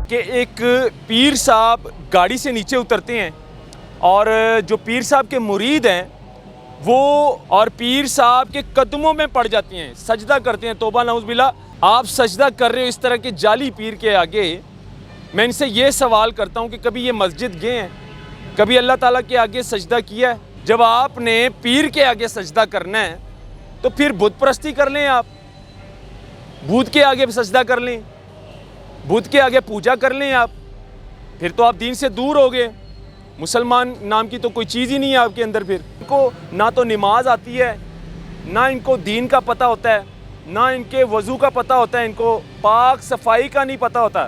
کہ ایک پیر صاحب گاڑی سے نیچے اترتے ہیں اور جو پیر صاحب کے مرید ہیں وہ اور پیر صاحب کے قدموں میں پڑ جاتے ہیں، سجدہ کرتے ہیں۔ توبہ نعوذ باللہ، آپ سجدہ کر رہے ہو اس طرح کے جعلی پیر کے آگے۔ میں ان سے یہ سوال کرتا ہوں کہ کبھی یہ مسجد گئے ہیں؟ کبھی اللہ تعالیٰ کے آگے سجدہ کیا ہے؟ جب آپ نے پیر کے آگے سجدہ کرنا ہے تو پھر بت پرستی کر لیں، آپ بت کے آگے سجدہ کر لیں، بت کے آگے پوجا کر لیں آپ، پھر تو آپ دین سے دور ہو گئے۔ مسلمان نام کی تو کوئی چیز ہی نہیں ہے آپ کے اندر۔ پھر ان کو نہ تو نماز آتی ہے، نہ ان کو دین کا پتہ ہوتا ہے، نہ ان کے وضو کا پتہ ہوتا ہے، ان کو پاک صفائی کا نہیں پتہ ہوتا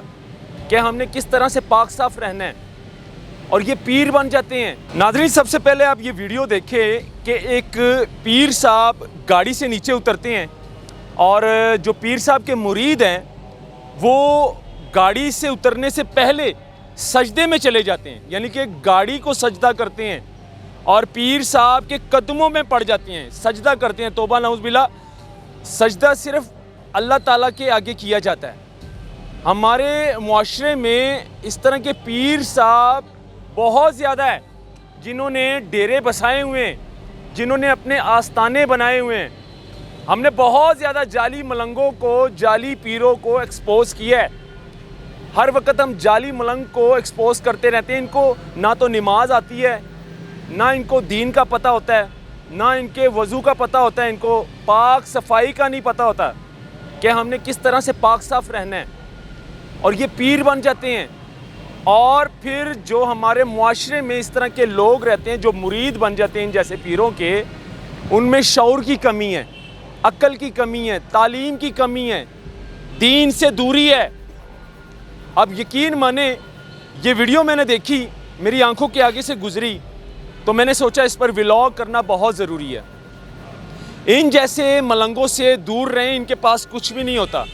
کہ ہم نے کس طرح سے پاک صاف رہنا ہے، اور یہ پیر بن جاتے ہیں۔ ناظرین، سب سے پہلے آپ یہ ویڈیو دیکھیں کہ ایک پیر صاحب گاڑی سے نیچے اترتے ہیں اور جو پیر صاحب کے مرید ہیں وہ گاڑی سے اترنے سے پہلے سجدے میں چلے جاتے ہیں، یعنی کہ گاڑی کو سجدہ کرتے ہیں اور پیر صاحب کے قدموں میں پڑ جاتے ہیں، سجدہ کرتے ہیں۔ توبہ نعوذ باللہ، سجدہ صرف اللہ تعالیٰ کے آگے کیا جاتا ہے۔ ہمارے معاشرے میں اس طرح کے پیر صاحب بہت زیادہ ہے، جنہوں نے ڈیرے بسائے ہوئے ہیں، جنہوں نے اپنے آستانے بنائے ہوئے ہیں۔ ہم نے بہت زیادہ جعلی ملنگوں کو، جعلی پیروں کو ایکسپوز کیا ہے۔ ہر وقت ہم جعلی ملنگ کو ایکسپوز کرتے رہتے ہیں۔ ان کو نہ تو نماز آتی ہے، نہ ان کو دین کا پتہ ہوتا ہے، نہ ان کے وضو کا پتہ ہوتا ہے، ان کو پاک صفائی کا نہیں پتہ ہوتا کہ ہم نے کس طرح سے پاک صاف رہنا ہے، اور یہ پیر بن جاتے ہیں۔ اور پھر جو ہمارے معاشرے میں اس طرح کے لوگ رہتے ہیں جو مرید بن جاتے ہیں ان جیسے پیروں کے، ان میں شعور کی کمی ہے، عقل کی کمی ہے، تعلیم کی کمی ہے، دین سے دوری ہے۔ اب یقین مانیں، یہ ویڈیو میں نے دیکھی، میری آنکھوں کے آگے سے گزری، تو میں نے سوچا اس پر ولاگ کرنا بہت ضروری ہے۔ ان جیسے ملنگوں سے دور رہیں، ان کے پاس کچھ بھی نہیں ہوتا،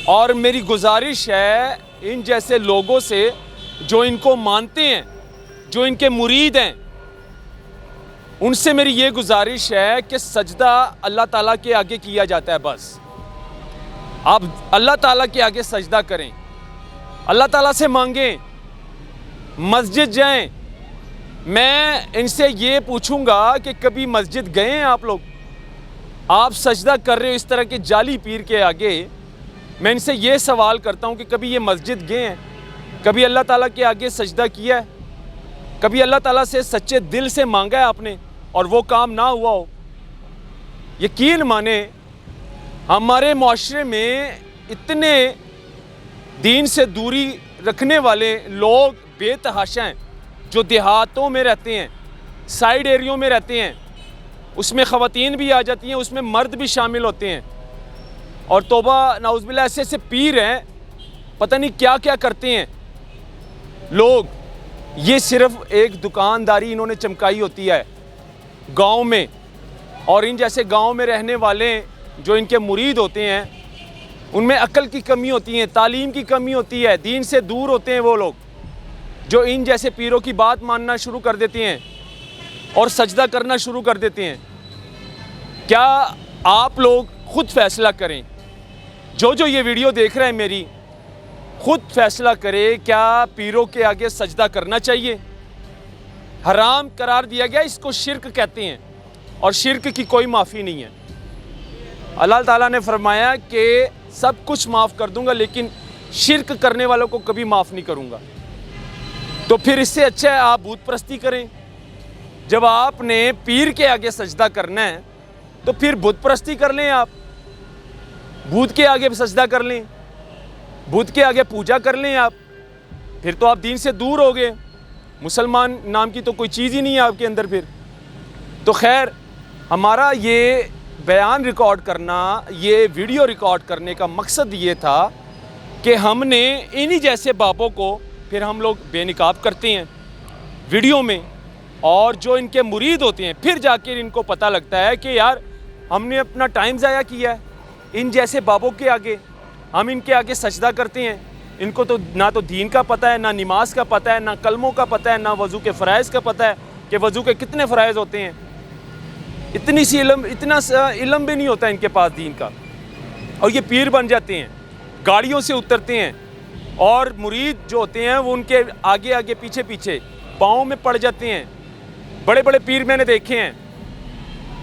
اور میری گزارش ہے ان جیسے لوگوں سے جو ان کو مانتے ہیں، جو ان کے مرید ہیں، ان سے میری یہ گزارش ہے کہ سجدہ اللہ تعالیٰ کے آگے کیا جاتا ہے۔ بس آپ اللہ تعالیٰ کے آگے سجدہ کریں، اللہ تعالیٰ سے مانگیں، مسجد جائیں۔ میں ان سے یہ پوچھوں گا کہ کبھی مسجد گئے ہیں آپ لوگ؟ آپ سجدہ کر رہے ہو اس طرح کے جعلی پیر کے آگے۔ میں ان سے یہ سوال کرتا ہوں کہ کبھی یہ مسجد گئے ہیں؟ کبھی اللہ تعالیٰ کے آگے سجدہ کیا ہے؟ کبھی اللہ تعالیٰ سے سچے دل سے مانگا ہے آپ نے اور وہ کام نہ ہوا ہو؟ یقین مانیں، ہمارے معاشرے میں اتنے دین سے دوری رکھنے والے لوگ بے تحاشا ہیں، جو دیہاتوں میں رہتے ہیں، سائیڈ ایریوں میں رہتے ہیں، اس میں خواتین بھی آ جاتی ہیں، اس میں مرد بھی شامل ہوتے ہیں، اور توبہ نعوذ باللہ ایسے ایسے پیر ہیں، پتہ نہیں کیا کیا کرتے ہیں لوگ۔ یہ صرف ایک دکانداری انہوں نے چمکائی ہوتی ہے گاؤں میں، اور ان جیسے گاؤں میں رہنے والے جو ان کے مرید ہوتے ہیں ان میں عقل کی کمی ہوتی ہے، تعلیم کی کمی ہوتی ہے، دین سے دور ہوتے ہیں وہ لوگ جو ان جیسے پیروں کی بات ماننا شروع کر دیتے ہیں اور سجدہ کرنا شروع کر دیتے ہیں۔ کیا آپ لوگ خود فیصلہ کریں، جو یہ ویڈیو دیکھ رہے ہیں میری، خود فیصلہ کرے کیا پیروں کے آگے سجدہ کرنا چاہیے؟ حرام قرار دیا گیا، اس کو شرک کہتے ہیں، اور شرک کی کوئی معافی نہیں ہے۔ اللہ تعالیٰ نے فرمایا کہ سب کچھ معاف کر دوں گا، لیکن شرک کرنے والوں کو کبھی معاف نہیں کروں گا۔ تو پھر اس سے اچھا ہے آپ بت پرستی کریں۔ جب آپ نے پیر کے آگے سجدہ کرنا ہے تو پھر بت پرستی کر لیں، آپ بت کے آگے سجدہ کر لیں، بت کے آگے پوجا کر لیں آپ، پھر تو آپ دین سے دور ہو گئے۔ مسلمان نام کی تو کوئی چیز ہی نہیں ہے آپ کے اندر پھر۔ تو خیر، ہمارا یہ بیان ریکارڈ کرنا، یہ ویڈیو ریکارڈ کرنے کا مقصد یہ تھا کہ ہم نے انہی جیسے بابوں کو پھر ہم لوگ بے نقاب کرتے ہیں ویڈیو میں، اور جو ان کے مرید ہوتے ہیں پھر جا کے ان کو پتہ لگتا ہے کہ یار ہم نے اپنا ٹائم ضائع کیا ہے ان جیسے بابوں کے آگے، ہم ان کے آگے سجدہ کرتے ہیں۔ ان کو تو نہ تو دین کا پتہ ہے، نہ نماز کا پتہ ہے، نہ کلموں کا پتہ ہے، نہ وضو کے فرائض کا پتہ ہے کہ وضو کے کتنے فرائض ہوتے ہیں۔ اتنا علم بھی نہیں ہوتا ان کے پاس دین کا، اور یہ پیر بن جاتے ہیں، گاڑیوں سے اترتے ہیں اور مرید جو ہوتے ہیں وہ ان کے آگے آگے پیچھے پیچھے پاؤں میں پڑ جاتے ہیں. بڑے بڑے پیر میں نے دیکھے ہیں,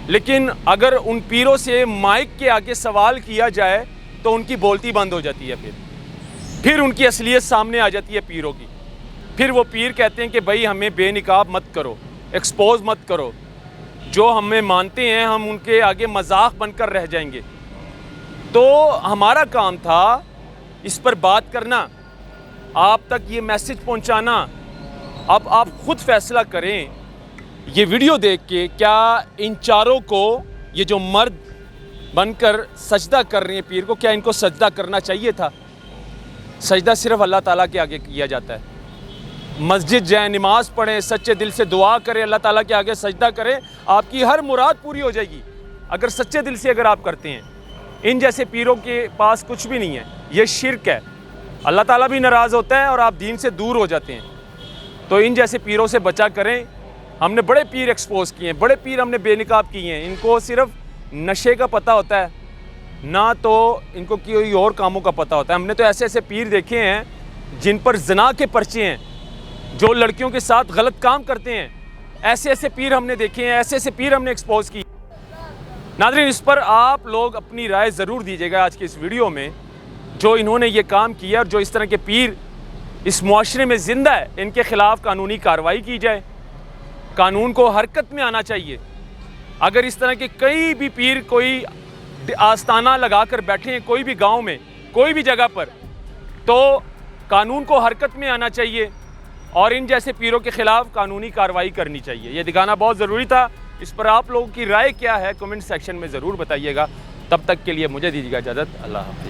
لیکن اگر ان پیروں سے مائک کے آگے سوال کیا جائے تو ان کی بولتی بند ہو جاتی ہے. پھر ان کی اصلیت سامنے آ جاتی ہے پیروں کی. پھر وہ پیر کہتے ہیں کہ بھائی ہمیں بے نقاب مت کرو, ایکسپوز مت کرو, جو ہمیں مانتے ہیں ہم ان کے آگے مذاق بن کر رہ جائیں گے. تو ہمارا کام تھا اس پر بات کرنا, آپ تک یہ میسج پہنچانا. اب آپ خود فیصلہ کریں یہ ویڈیو دیکھ کے, کیا ان چاروں کو, یہ جو مرد بن کر سجدہ کر رہے ہیں پیر کو, کیا ان کو سجدہ کرنا چاہیے تھا؟ سجدہ صرف اللہ تعالیٰ کے آگے کیا جاتا ہے. مسجد جائیں, نماز پڑھیں, سچے دل سے دعا کریں, اللہ تعالیٰ کے آگے سجدہ کریں, آپ کی ہر مراد پوری ہو جائے گی اگر سچے دل سے اگر آپ کرتے ہیں. ان جیسے پیروں کے پاس کچھ بھی نہیں ہے, یہ شرک ہے, اللہ تعالیٰ بھی ناراض ہوتا ہے اور آپ دین سے دور ہو جاتے ہیں. تو ان جیسے پیروں سے بچا کریں. ہم نے بڑے پیر ایکسپوز کیے ہیں, بڑے پیر ہم نے بے نقاب کیے ہیں. ان کو صرف نشے کا پتہ ہوتا ہے, نہ تو ان کو کوئی اور کاموں کا پتہ ہوتا ہے. ہم نے تو ایسے ایسے پیر دیکھے ہیں جن پر زنا کے پرچے ہیں, جو لڑکیوں کے ساتھ غلط کام کرتے ہیں. ایسے ایسے پیر ہم نے دیکھے ہیں, ایسے ایسے پیر ہم نے ایکسپوز کی. ناظرین, اس پر آپ لوگ اپنی رائے ضرور دیجیے گا آج کی اس ویڈیو میں. جو انہوں نے یہ کام کیا اور جو اس طرح کے پیر اس معاشرے میں زندہ ہے, ان کے خلاف قانونی کارروائی کی جائے. قانون کو حرکت میں آنا چاہیے. اگر اس طرح کے کئی بھی پیر کوئی آستانہ لگا کر بیٹھے ہیں کوئی بھی گاؤں میں, کوئی بھی جگہ پر, تو قانون کو حرکت میں آنا چاہیے اور ان جیسے پیروں کے خلاف قانونی کارروائی کرنی چاہیے. یہ دکھانا بہت ضروری تھا. اس پر آپ لوگوں کی رائے کیا ہے کمنٹ سیکشن میں ضرور بتائیے گا. تب تک کے لیے مجھے دیجیے گا اجازت. اللہ حافظ.